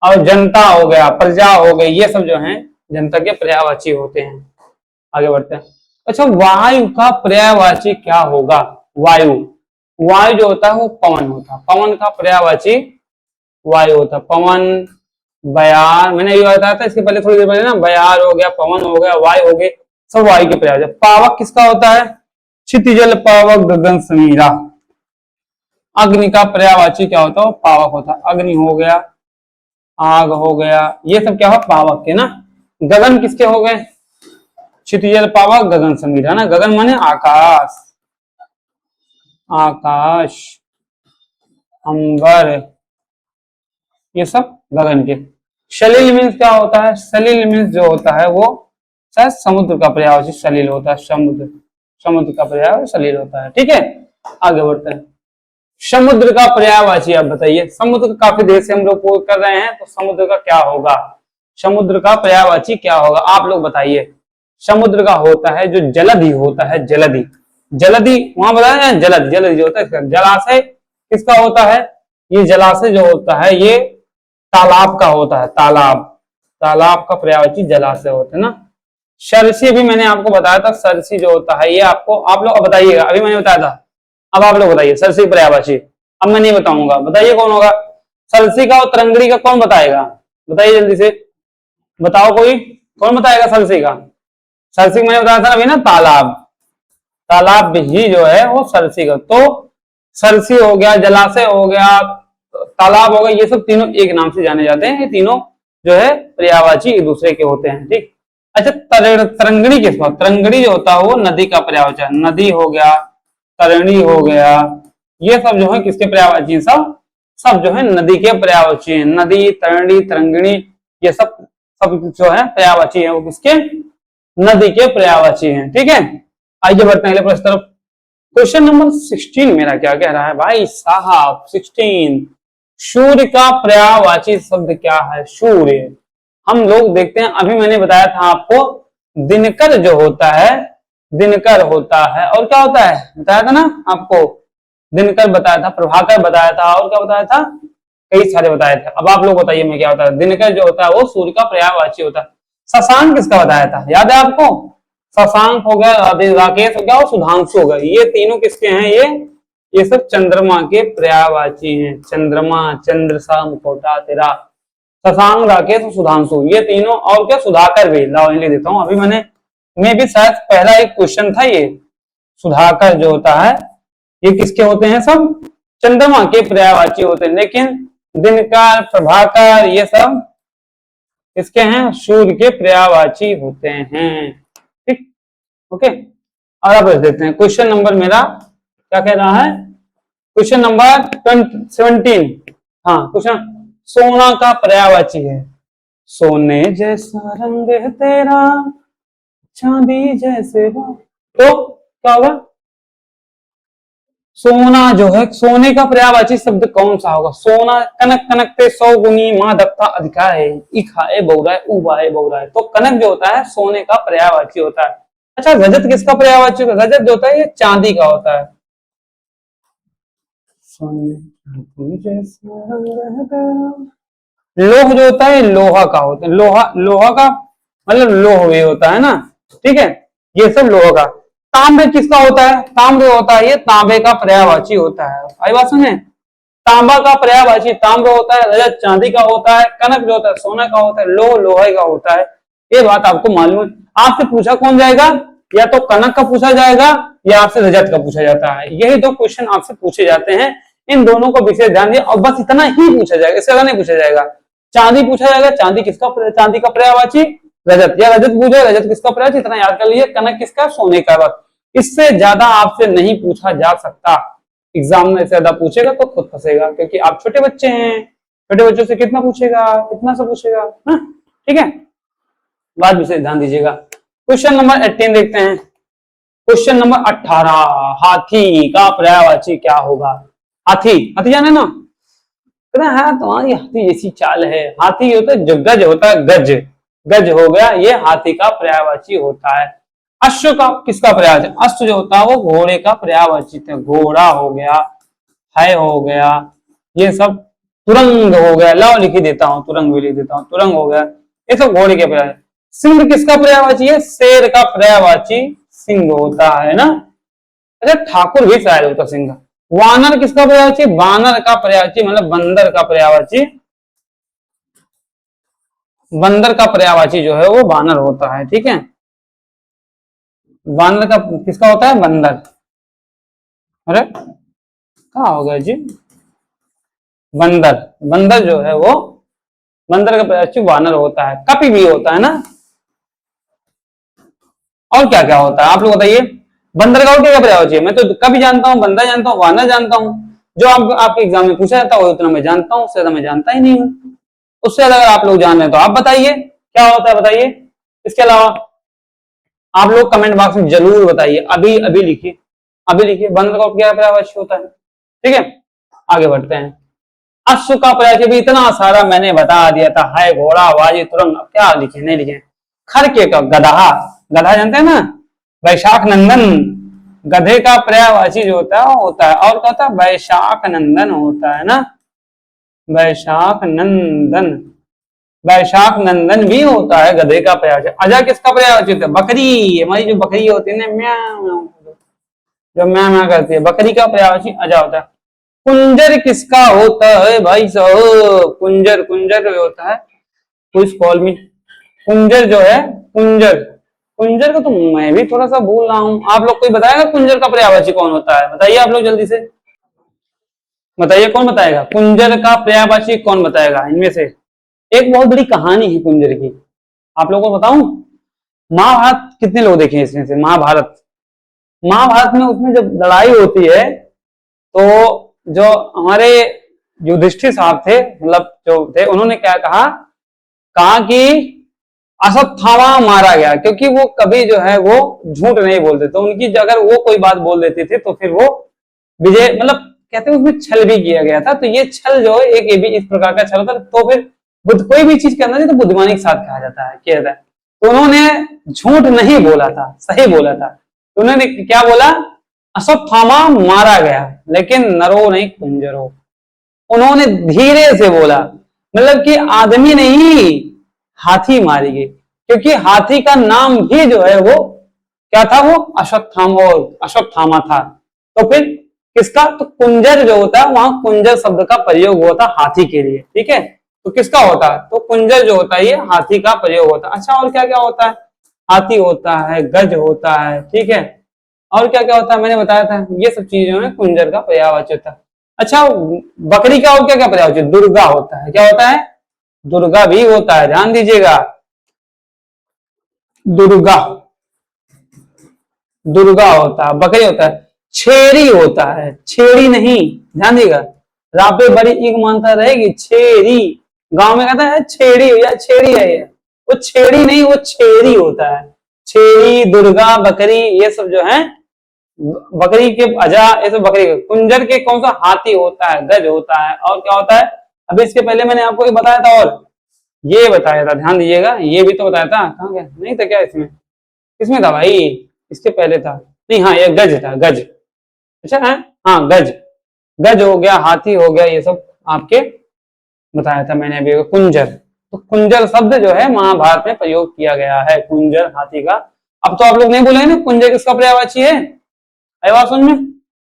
और जनता हो गया, प्रजा हो गई, ये सब जो हैं जनता के पर्यायवाची होते हैं। आगे बढ़ते हैं। अच्छा, वायु का पर्यायवाची क्या होगा? वायु, वायु जो होता है वो पवन होता है, पवन का पर्यायवाची वायु होता है। पवन, बयार, मैंने ये बताया था इसके पहले थोड़ी देर पहले ना, बयार हो गया, पवन हो गया, वायु हो गए, सब वायु के पर्यायवाची। पावक किसका होता है? क्षितिजल पावक गगन समीरा। अग्नि का पर्यायवाची क्या होता है? पावक होता है। अग्नि हो गया, आग हो गया, ये सब क्या हो? पावक के ना। गगन किसके हो गए? क्षितिजल पावक गगन समीरा ना। गगन माने आकाश, आकाश, अंबर, ये सब गगन के। सलिल मीन्स क्या होता है? सलिल मीन्स जो होता है वो शायद समुद्र का पर्यायवाची सलिल होता है। समुद्र, समुद्र का पर्याय सलिल होता है। ठीक है, आगे बढ़ते हैं। समुद्र का पर्यायवाची आप बताइए। समुद्र काफी देर से हम लोग कर रहे हैं, तो समुद्र का क्या होगा? समुद्र का पर्यायवाची क्या होगा? आप लोग बताइए। समुद्र का होता है जो जलधि होता है, जलधि, जलधि वहां बताया, जलधि, जलधि जो होता है। जलाशय किसका होता है? ये जलाशय जो होता है ये तालाब का होता है, तालाब, तालाब का पर्यायवाची जलाशय होता है ना। सरसी भी मैंने आपको बताया था, सरसी जो होता है ये आपको, आप लोग बताइएगा, अभी मैंने बताया था, अब आप लोग बताइए सरसी पर्यायवाची। अब मैं नहीं बताऊंगा, बताइए कौन होगा? सरसी का और तरंगड़ी का कौन बताएगा? बताइए जल्दी से, बताओ कोई, कौन बताएगा सरसी का? सरसी मैंने बताया था अभी ना, तालाब, तालाब ही जो है वो सरसी का। तो सरसी हो गया, जलाशय हो गया, तालाब हो गया, ये सब तीनों एक नाम से जाने जाते हैं। ये तीनों जो है पर्यायवाची एक दूसरे के होते हैं। ठीक। अच्छा, तरंगणी किसका? तरंगणी जो होता है वो नदी का पर्यायवाची है। नदी हो गया, तरणी हो गया, ये सब जो है किसके पर्यायवाची? सब सब जो है नदी के पर्यायवाची है। नदी, तरणी, तरंगिणी, ये सब सब जो है पर्यायवाची है वो किसके? नदी के पर्यायवाची हैं। ठीक है, आइए बढ़ते हैं अगले प्रश्न तरफ। क्वेश्चन नंबर 16 मेरा क्या कह रहा है भाई साहब? 16, सूर्य का पर्यायवाची शब्द क्या है? सूर्य। हम लोग देखते हैं, अभी मैंने बताया था आपको, दिनकर जो होता है, दिनकर होता है, और क्या होता है बताया था ना आपको, दिनकर बताया था, प्रभाकर बताया था, और क्या बताया था? कई सारे बताए थे। अब आप लोग बताइए मैं क्या होता है? दिनकर जो होता है वो सूर्य का पर्यायवाची होता है। शशांक किसका बताया था? याद है आपको? शशांक हो गया, राकेश हो गया, और सुधांशु हो गया, ये तीनों किसके हैं? ये सब चंद्रमा के पर्यायवाची हैं। चंद्रमा, चंद्र सा मुखौटा तेरा। शशांक, राकेश और सुधांशु, ये तीनों, और क्या सुधाकर भी, लाओ लिख देता हूं, अभी मैं भी शायद पहला एक क्वेश्चन था ये। सुधाकर जो होता है ये किसके होते हैं? सब चंद्रमा के पर्यायवाची होते हैं। लेकिन दिनकर, प्रभाकर, ये सब किसके हैं? सूर्य के पर्यायवाची होते हैं। ठीक, ओके। और अब देखते हैं क्वेश्चन नंबर मेरा क्या कह रहा है? Question number 17। हाँ, क्वेश्चन, सोना का पर्यायवाची है। सोने जैसा रंग है तेरा, चांदी जैसे वो, तो क्या होगा? सोना जो है, सोने का पर्यायवाची शब्द कौन सा होगा? सोना, कनक, कनकते 100 गुनी, मां दत्ता अधिकार है, इखाए बहुराए, उबाए बहुराए। तो कनक जो होता है सोने का पर्यायवाची होता है। अच्छा, रजत किसका पर्यायवाची होता है? रजत जो होता है ये चांदी का होता है। लोह जो होता है लोहा का होता है। लोहा, लोहा का मतलब लोह भी होता है ना। ठीक है, ये सब लोहा का। तांबे किसका होता है? ताम्र होता है, ये तांबे का पर्यायवाची होता है। आई बात समझे? तांबा का पर्यायवाची ताम्र होता है, रजत चांदी का होता है, कनक जो होता है सोना का होता है, लोह लोहे का होता है। ये बात आपको मालूम है। आपसे पूछा कौन जाएगा? या तो कनक का पूछा जाएगा या आपसे रजत का पूछा जाता है। यही दो क्वेश्चन आपसे पूछे जाते हैं, इन दोनों को विशेष ध्यान दिया, और बस इतना ही पूछा जाएगा, इससे ज्यादा नहीं पूछा जाएगा। चांदी पूछा जाएगा, चांदी किसका? चांदी का पर्यायवाची रजत, या रजत पूछा, रजत किसका पर्यायवाची, इतना याद कर लीजिए। कनक किसका? सोने का। बस इससे ज्यादा आपसे नहीं पूछा जा सकता। एग्जाम में ज्यादा पूछेगा तो खुद फंसेगा, क्योंकि आप छोटे बच्चे हैं, छोटे बच्चों से कितना पूछेगा, कितना सा पूछेगा। ठीक है, बात विशेष ध्यान दीजिएगा। क्वेश्चन नंबर 18 देखते हैं। क्वेश्चन नंबर 18, हाथी का पर्यायवाची क्या होगा? हाथी, हाथी जाने ना, कहते हैं हाँ तुम्हारी हाथी जैसी चाल है। हाथी होता है जो गज होता है, गज, गज हो गया, ये हाथी का पर्यायवाची होता है। अश्व का किसका पर्यायवाची? अश्व जो होता है वो घोड़े का पर्यायवाची है। घोड़ा हो गया, है हो गया, ये सब। तुरंग हो गया, लाओ लिख ही देता हूँ, तुरंग भी लिख देता हूँ, तुरंग हो गया, ये सब घोड़े के पर्याय। सिंह किसका पर्यायवाची है? शेर का पर्यायवाची सिंह होता है ना। अच्छा, ठाकुर भी शायद होता सिंह। वानर किसका पर्यायवाची? बानर का पर्यायवाची, मतलब बंदर का पर्यायवाची, बंदर का पर्यायवाची जो है वो बानर होता है। ठीक है, बानर का किसका होता है? बंदर। अरे कहा हो गया जी? बंदर, बंदर जो है वो, बंदर का पर्यायवाची वानर होता है। कपि भी होता है ना। और क्या क्या होता है आप लोग बताइए? बंदर का और क्या क्या पर्यायवाची है? मैं तो कभी जानता हूँ, बंदर जानता हूँ, वानर जानता हूँ। जो आपके एग्जाम में पूछा जाता है वो उतना मैं जानता हूँ, उससे ज्यादा मैं जानता ही नहीं हूँ। उससे ज्यादा अगर आप लोग जान रहे हैं तो आप बताइए क्या होता है, बताइए। इसके अलावा आप लोग कमेंट बॉक्स में जरूर बताइए, अभी अभी लिखिए, अभी लिखिए बंदर का क्या पर्यायवाची होता है। ठीक है, आगे बढ़ते हैं। अश्व का पर्यायवाची भी इतना सारा मैंने बता दिया था, है, घोड़ा, वाजी, तुरंग, अब क्या लिखे नहीं लिखे। खरके का गधा, गधा जानते हैं ना, वैशाख नंदन, गधे का पर्यायवाची जो होता है होता है, और क्या होता है? वैशाख नंदन होता है ना, वैशाख नंदन, वैशाख नंदन भी होता है गधे का पर्यायवाची। अजा किसका पर्यायवाची होता है? बकरी, हमारी जो बकरी होती है ना, म्याऊ म्याऊ, जो म्याऊ म्याऊ करती है, बकरी का पर्यायवाची अजा होता है। कुंजर किसका होता है भाई साहब? कुंजर, कुंजर जो होता है, कुछ कॉल मी, कुंजर जो है, कुंजर, कुंजर को तो मैं भी थोड़ा सा भूल रहा हूँ। आप लोग कोई बताएगा कुंजर का पर्यायवाची कौन होता है? बताइए आप लोग जल्दी से बताइए, कौन बताएगा कुंजर का पर्यायवाची? कौन बताएगा इनमें से? एक बहुत बड़ी कहानी है कुंजर की, आप लोगों को बताऊं। महाभारत कितने लोग देखे इसमें से? महाभारत, महाभारत में उसमें जब लड़ाई होती है तो जो हमारे युधिष्ठिर साहब थे, मतलब जो थे, उन्होंने क्या कहा, कहा कि अश्वत्थामा मारा गया, क्योंकि वो कभी जो है वो झूठ नहीं बोलते। तो उनकी अगर वो कोई बात बोल देते थे तो फिर वो विजय, मतलब कहते हैं उसमें छल भी किया गया था। तो ये छल जो है एक ये भी इस प्रकार का छल होता है। तो फिर बुद्ध कोई भी चीज करना चाहिए तो बुद्धिमानी के साथ कहा जाता है, किया जाता है। तो उन्होंने झूठ नहीं बोला था, सही बोला था। तो उन्होंने क्या बोला? अश्वत्थामा मारा गया, लेकिन नरो नहीं कुंजरो। उन्होंने धीरे से बोला, मतलब कि आदमी नहीं, हाथी मारी गई, क्योंकि हाथी का नाम भी जो है वो क्या था? वो अश्वत्थामा, अश्वत्थामा था। तो फिर किसका? तो कुंजर जो होता है, वहां कुंजर शब्द का प्रयोग हुआ था हाथी के लिए। ठीक है, तो किसका होता है? तो कुंजर जो होता है ये हाथी का प्रयोग होता है। अच्छा, और क्या क्या होता है? हाथी होता है, गज होता है, ठीक है, और क्या क्या होता है मैंने बताया था, ये सब चीजें में कुंजर का पर्यायवाची होता है। अच्छा, बकरी का और क्या क्या पर्यायवाची? दुर्गा होता है। क्या होता है? दुर्गा भी होता है, ध्यान दीजिएगा, दुर्गा, दुर्गा होता है, बकरी होता है। छेरी होता है, छेड़ी नहीं, ध्यान दीजिएगा, रापे बड़ी एक मानता रहेगी, छेरी। गांव में कहता है छेड़ी या छेड़ी है, ये वो छेड़ी नहीं, वो छेरी होता है। छेरी, दुर्गा, बकरी, ये सब जो है, बकरी के अजा, ये सब बकरी के। कुंजर के कौन सा? हाथी होता है, गज होता है, और क्या होता है? अभी इसके पहले मैंने आपको ये बताया था, और ये बताया था, ध्यान दीजिएगा, ये भी तो बताया था। कहाँ गया? नहीं था क्या इसमें? किसमें था भाई? इसके पहले था, नहीं, हाँ, ये गज था, गज। अच्छा है, हाँ, गज, गज हो गया, हाथी हो गया, ये सब आपके बताया था मैंने अभी। कुंजर, तो कुंजर शब्द जो है महाभारत में प्रयोग किया गया है, कुंजर हाथी का। अब तो आप लोग नहीं बोलेंगे ना कुंजर किसका पर्यायवाची है? आई बात समझ में?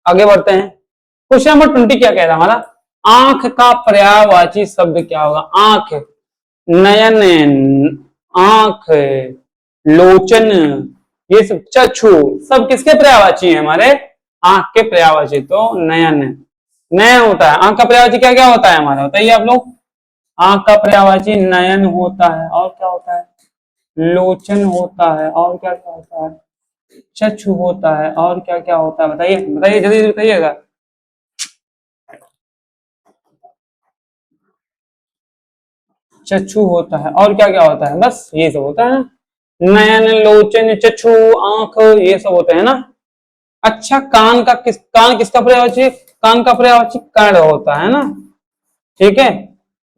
आगे बढ़ते हैं। क्वेश्चन नंबर 20 क्या कह रहा है हमारा? आंख का पर्यायवाची शब्द क्या होगा? आंख, नयन, आंख, लोचन, ये सब, चक्षु, सब किसके पर्यायवाची है? हमारे आंख के पर्यायवाची। तो नयन, नयन होता है। आंख का पर्यायवाची क्या क्या होता है हमारा? बताइए आप लोग। आंख का पर्यायवाची नयन होता है, और क्या होता है? लोचन होता है, और क्या क्या होता है? चक्षु होता है, और क्या क्या होता है? बताइए बताइए, जल्दी जल्दी बताइएगा। चक्षु होता है, और क्या क्या होता है? बस ये सब होता है, नयन, लोचन, चक्षु, आंख, ये सब होते हैं ना। अच्छा, कान का कान किसका पर्यायवाची? कान का पर्यायवाची कर्ण होता है ना। ठीक है।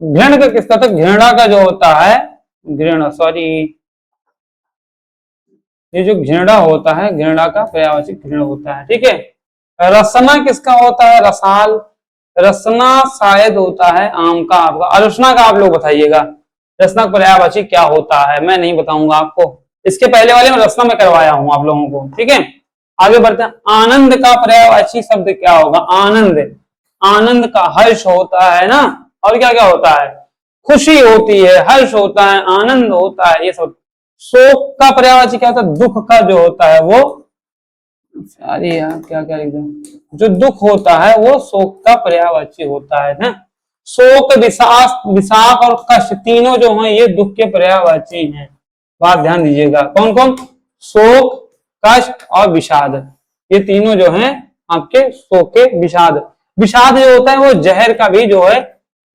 घृण का किसका था, घृणा का जो होता है, घृणा, सॉरी, ये जो घृणा होता है, घृणा का पर्यायवाची घृण होता है। ठीक है। रसना किसका होता है, रसाल, रसना शायद होता है आम का, आपका। आलोचना का आप लोग बताइएगा रसना का पर्यायवाची क्या होता है, मैं नहीं बताऊंगा आपको, इसके पहले वाले में रसना में करवाया हूं आप लोगों को। ठीक है, आगे बढ़ते हैं। आनंद का पर्यायवाची शब्द क्या होगा, आनंद, आनंद का हर्ष होता है ना, और क्या क्या होता है, खुशी होती है, हर्ष होता है, आनंद होता है, ये सब। शोक का पर्यायवाची क्या होता है, दुख का जो होता है वो, अरे यार क्या क्या लिख दूं, जो दुख होता है वो शोक का पर्यायवाची होता है ना। शोक, विषाद, विषाद और कष्ट तीनों जो हैं ये दुख के पर्यायवाची हैं। बात ध्यान दीजिएगा, कौन कौन, शोक, कष्ट और विषाद, ये तीनों जो हैं आपके शोक के, विषाद, विषाद जो होता है वो जहर का भी जो है,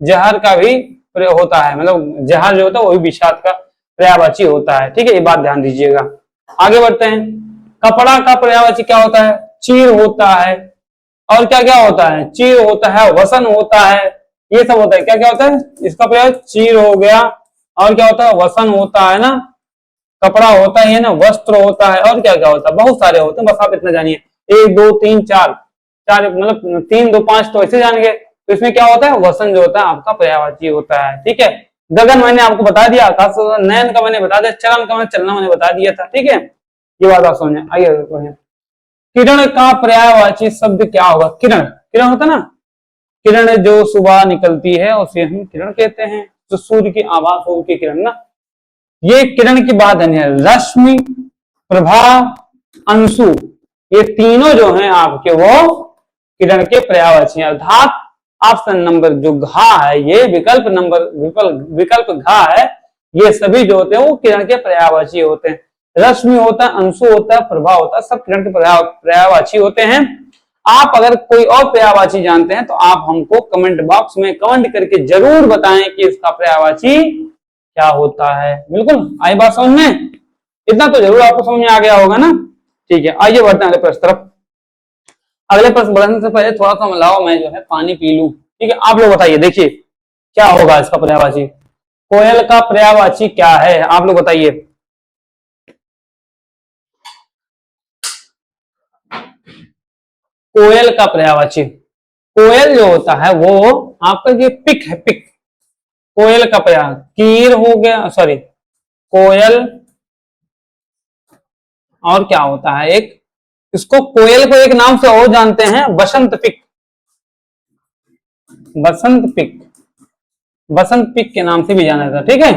जहर का भी होता है, मतलब जहर जो होता है वो भी विषाद का पर्यायवाची होता है। ठीक है, ये बात ध्यान दीजिएगा। आगे बढ़ते हैं। कपड़ा का पर्यायवाची क्या होता है, चीर होता है, और क्या क्या होता है, चीर होता है, वसन होता है, ये सब होता है। क्या क्या होता है, इसका प्रयोग चीर हो गया, और क्या होता है, वसन होता है ना, कपड़ा होता है ना, वस्त्र होता है, और क्या क्या होता है, बहुत सारे होते हैं, बस आप इतना जानिए। 1 2 3 4, चार मतलब 3 2 5 तो ऐसे जान गए। तो इसमें क्या होता है, वसन जो होता है आपका पर्यायवाची होता है। ठीक है, गगन मैंने आपको बता दिया, आकाश, नयन का मैंने बता दिया, चलन का मैंने, चलना मैंने बता दिया था। ठीक है, ये बात आप समझे। आइए बढ़िया। किरण का पर्यायवाची शब्द क्या होगा, किरण, किरण होता ना, किरण जो सुबह निकलती है उसे हम किरण कहते हैं, जो सूर्य की आभा की किरण ना, ये किरण की बात है। रश्मि, प्रभा, अंशु, ये तीनों जो हैं आपके वो किरण के पर्यायवाची हैं। अर्थात ऑप्शन नंबर जो घा है, ये विकल्प नंबर विकल्प घा है, ये सभी जो होते हैं वो किरण के पर्यायवाची होते हैं। रश्मि होता है, अंशु होता है, प्रभा होता है, सब किरण के पर्यायवाची होते हैं। आप अगर कोई और पर्यायवाची जानते हैं तो आप हमको कमेंट बॉक्स में कमेंट करके जरूर बताएं कि इसका पर्यायवाची क्या होता है। बिल्कुल, आई बात समझ में, इतना तो जरूर आपको समझ में आ गया होगा ना। ठीक है, आइए बढ़ते हैं अगले प्रश्न तरफ। अगले प्रश्न बढ़ने से पहले थोड़ा सा मिलाओ, मैं जो है पानी पी लूं। ठीक है, आप लोग बताइए, देखिए क्या होगा इसका पर्यायवाची, कोयल का पर्यायवाची क्या है, आप लोग बताइए। कोयल का पर्यायवाची, कोयल जो होता है वो आपका ये पिक है, पिक, कोयल का पर्याय, कीर हो गया, सॉरी, कोयल, और क्या होता है एक, इसको कोयल को एक नाम से और जानते हैं, बसंत पिक, बसंत पिक, बसंत पिक के नाम से भी जाना जाता है। ठीक है,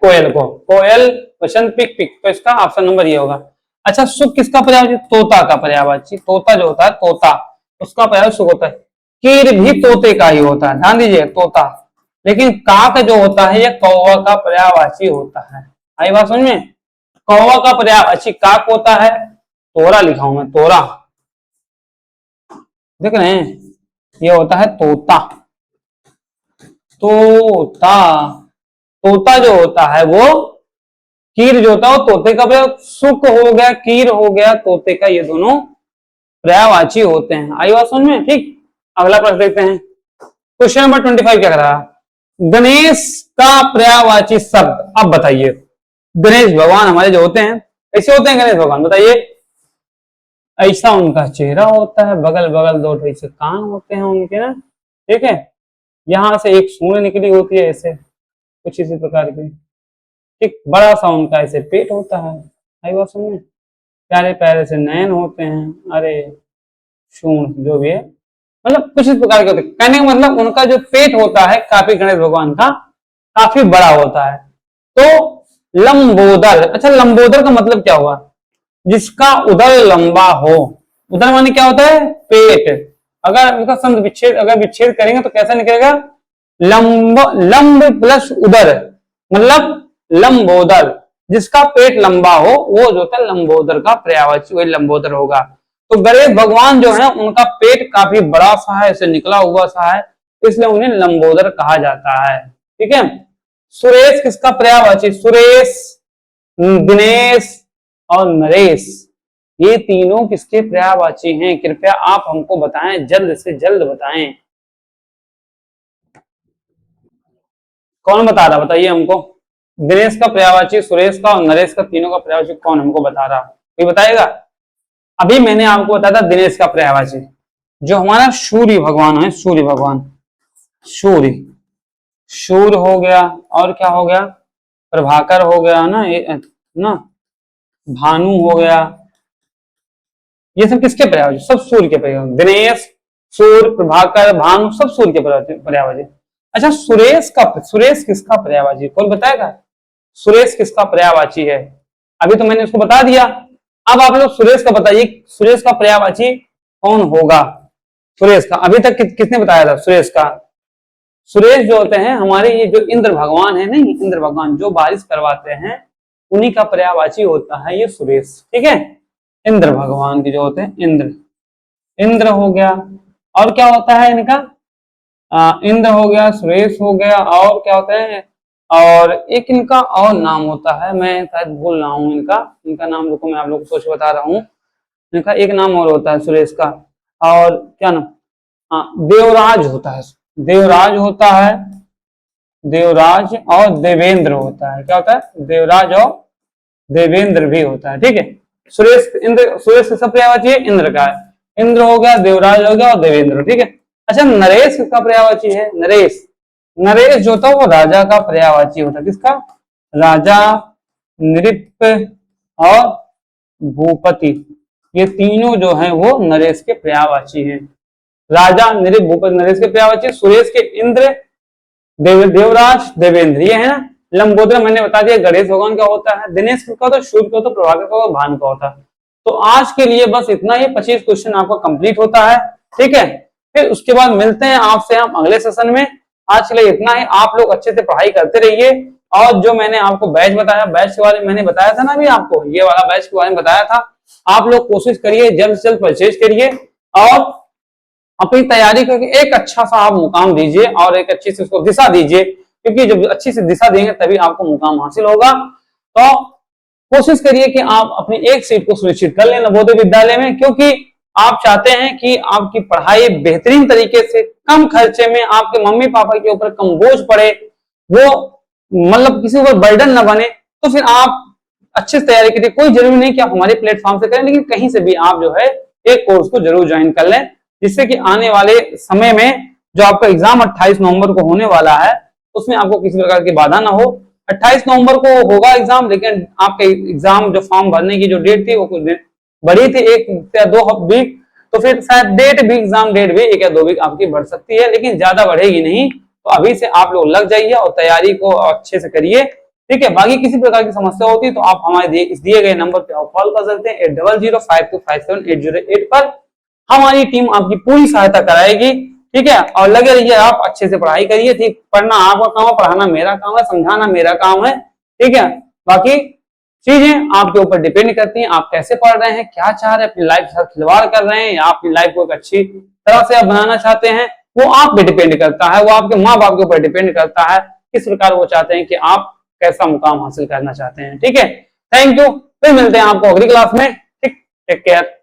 कोयल को, कोयल, बसंत पिक, पिक, तो इसका ऑप्शन नंबर ये होगा। अच्छा, सुख किसका पर्यायवाची, तोता का पर्यायवाची, तोता जो होता है, तोता, उसका पर्याय सुख होता है। कीर भी तोते का ही होता है, ध्यान दीजिए, तोता। लेकिन काक जो होता है ये कौवा का पर्यायवाची होता है। आई बात समझ में, कौवा का पर्यायवाची काक होता है, तोरा लिखा हूं मैं, तोरा, देख रहे हैं, ये होता है तोता, तोता, तोता जो होता है वो, कीर जो होता है वो तोते का पर्याय, सुख हो गया, कीर हो गया, तोते का, ये दोनों पर्यायवाची होते हैं। आई बात समझ में। ठीक, अगला प्रश्न देखते हैं। क्वेश्चन नंबर 25 क्या कर रहा है, गणेश का पर्यायवाची शब्द, अब बताइए। गणेश भगवान हमारे जो होते हैं कैसे होते हैं, गणेश भगवान बताइए। ऐसा उनका चेहरा होता है, बगल बगल दो ऐसे कान होते हैं उनके ना, ठीक है, यहां से एक सूंड निकली होती है ऐसे, कुछ इसी प्रकार की। ठीक, बड़ा सा उनका ऐसे पेट होता है, आई बात समझ में, प्यारे प्यारे से नयन होते हैं, अरे सूंड जो भी है, मतलब कुछ इस प्रकार के होते हैं। कहने का मतलब उनका जो पेट होता है काफी, गणेश भगवान का काफी बड़ा होता है। तो लंबोदर, अच्छा लंबोदर का मतलब क्या हुआ, जिसका उदर लंबा हो, उदर माने क्या होता है, पेट। अगर उसका संध विच्छेद, अगर विच्छेद करेंगे तो कैसा निकलेगा, लंब, लंब प्लस उदर, मतलब लंबोदर, जिसका पेट लंबा हो वो जो होता है लंबोदर का पर्यायवाची, वही लंबोदर होगा। तो गणेश भगवान जो है उनका पेट काफी बड़ा सा है, ऐसे निकला हुआ सा है, इसलिए उन्हें लंबोदर कहा जाता है। ठीक है, सुरेश किसका पर्यायवाची, सुरेश, दिनेश और नरेश, ये तीनों किसके पर्यायवाची हैं, कृपया आप हमको बताएं, जल्द से जल्द बताएं। कौन बता रहा, बताइए हमको। दिनेश का पर्यायवाची, सुरेश का और नरेश का, तीनों का पर्यायवाची कौन हमको बता रहा, कोई बताएगा। अभी मैंने आपको बताया था दिनेश का पर्यायवाची, जो हमारा सूर्य भगवान है, सूर्य भगवान, सूर्य, सूर्य हो गया, और क्या हो गया, प्रभाकर हो गया ना, ना, भानु हो गया, ये सब किसके पर्यायवाची, सब सूर्य के पर्यायवाची। दिनेश, सूर्य, प्रभाकर, भानु, सब सूर्य के पर्यायवाची। अच्छा, सुरेश किसका पर्यायवाची, कौन बताएगा। सुरेश किसका पर्यायवाची है, अभी तो मैंने उसको बता दिया। अब आप लोग सुरेश का बताइए, सुरेश का पर्यायवाची कौन होगा। सुरेश का अभी तक किसने बताया था सुरेश का। सुरेश जो होते हैं हमारे, ये जो इंद्र भगवान है, नहीं, इंद्र भगवान जो बारिश करवाते हैं, उन्हीं का पर्यायवाची होता है ये सुरेश, ठीक है। इंद्र भगवान के जो होते हैं, इंद्र हो गया, और क्या होता है इनका, इंद्र हो गया, सुरेश हो गया, और क्या होता है, और एक इनका और नाम होता है, मैं शायद भूल रहा हूँ इनका नाम, रुको मैं आप लोग को सोच बता रहा हूँ। इनका एक नाम और होता है सुरेश का, और क्या नाम, हाँ, देवराज होता है, देवराज होता है, देवराज और देवेंद्र होता है, क्या होता है, देवराज और देवेंद्र भी होता है, ठीक है। सुरेश, इंद्र, सुरेश किसका पर्यायवाची है, इंद्र का है, इंद्र हो गया, देवराज हो गया और देवेंद्र, ठीक है। अच्छा, नरेश किसका पर्यायवाची है, नरेश, नरेश जो था वो राजा का पर्यायवाची होता है, किसका, राजा, नृप और भूपति, ये तीनों जो हैं वो नरेश के पर्यायवाची हैं। राजा, नृप, भूपति नरेश के पर्यायवाची, सुरेश के इंद्र, देवराज, देवेंद्र, ये है ना। लंबोदर मैंने बता दिया गणेश भगवान का होता है, दिनेश का होता है, सूर्य का होता है, प्रभाकर का होता है, भानु का होता है। तो आज के लिए बस इतना ही, 25 क्वेश्चन आपका कंप्लीट होता है, ठीक है। फिर उसके बाद मिलते हैं आपसे हम अगले सेशन में। आज के लिए इतना ही, आप लोग अच्छे से पढ़ाई करते रहिए। और जो मैंने आपको बैच बताया, बैच के बारे में मैंने बताया था ना अभी आपको, ये वाला बैच के बारे में बताया था, आप लोग कोशिश करिए जल्द से जल्द परचेज करिए और अपनी तैयारी करके एक अच्छा सा आप मुकाम दीजिए और एक अच्छी से उसको दिशा दीजिए, क्योंकि जब अच्छी से दिशा देंगे तभी आपको मुकाम हासिल होगा। तो कोशिश करिए कि आप अपनी एक सीट को सुनिश्चित कर लें नवोदय विद्यालय में, क्योंकि आप चाहते हैं कि आपकी पढ़ाई बेहतरीन तरीके से, कम खर्चे में, आपके मम्मी पापा के ऊपर कम बोझ पड़े, वो मतलब किसी ऊपर बर्डन न बने। तो फिर आप अच्छे से तैयारी करिए। कोई जरूरी नहीं कि आप हमारे प्लेटफॉर्म से करें, लेकिन कहीं से भी आप जो है एक कोर्स को जरूर ज्वाइन कर लें, जिससे कि आने वाले समय में जो आपका एग्जाम 28 नवंबर को होने वाला है, उसमें आपको किसी प्रकार की बाधा ना हो। 28 नवंबर को होगा एग्जाम, लेकिन आपके एग्जाम जो फॉर्म भरने की जो डेट थी वो कुछ दिन बढ़ी थी, 1 या 2 वीक, तो फिर शायद डेट भी, एग्जाम डेट भी 1 या 2 वीक आपकी बढ़ सकती है, लेकिन ज्यादा बढ़ेगी नहीं। तो अभी से आप लोग लग जाइए और तैयारी को अच्छे से करिए, ठीक है। बाकी किसी प्रकार की समस्या होती है तो आप हमारे इस दिए गए नंबर पे आप कॉल कर सकते हैं 8005257808 पर। हमारी टीम आपकी पूरी सहायता कराएगी, ठीक है। और लगे रहिए, आप अच्छे से पढ़ाई करिए, ठीक। पढ़ना आपका काम है, पढ़ाना मेरा काम है, समझाना मेरा काम है, ठीक है। बाकी चीजें आपके ऊपर डिपेंड करती हैं, आप कैसे पढ़ रहे हैं, क्या चाह रहे हैं, अपनी लाइफ के साथ खिलवाड़ कर रहे हैं या अपनी लाइफ को एक अच्छी तरह से आप बनाना चाहते हैं, वो आप पे डिपेंड करता है, वो आपके माँ बाप के ऊपर डिपेंड करता है किस प्रकार वो चाहते हैं कि आप कैसा मुकाम हासिल करना चाहते हैं, ठीक है। थैंक यू, फिर मिलते हैं आपको अगली क्लास में, ठीक। Take care.